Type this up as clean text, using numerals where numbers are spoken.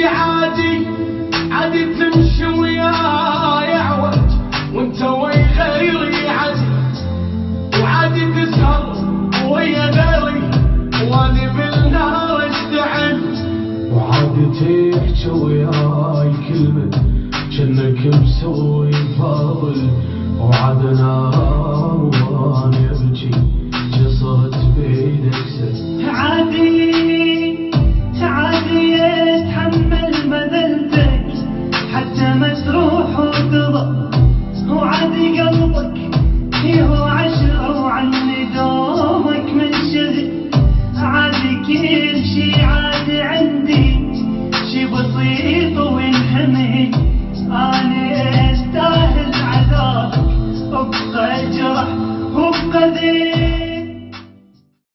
تمشي عادي عادي تمشي وياي عوج وانت ويا غيري عادي وعادي تسهر ويا غيري واني بالنار اشتعل وعادي تحكي وياي كلمة جنك مسوي فاضل وعاد انام واني ابكي جسرت بيدك سد عادي اتحمل مذلتك حتى ما تروح وتضل وعادي قلبك هو عشرة وعني دومك من شغل عادي كل شي عادي عندي شي بسيط وينحمل أنا استاهل عذابك وابقى اجرح وابقى ذل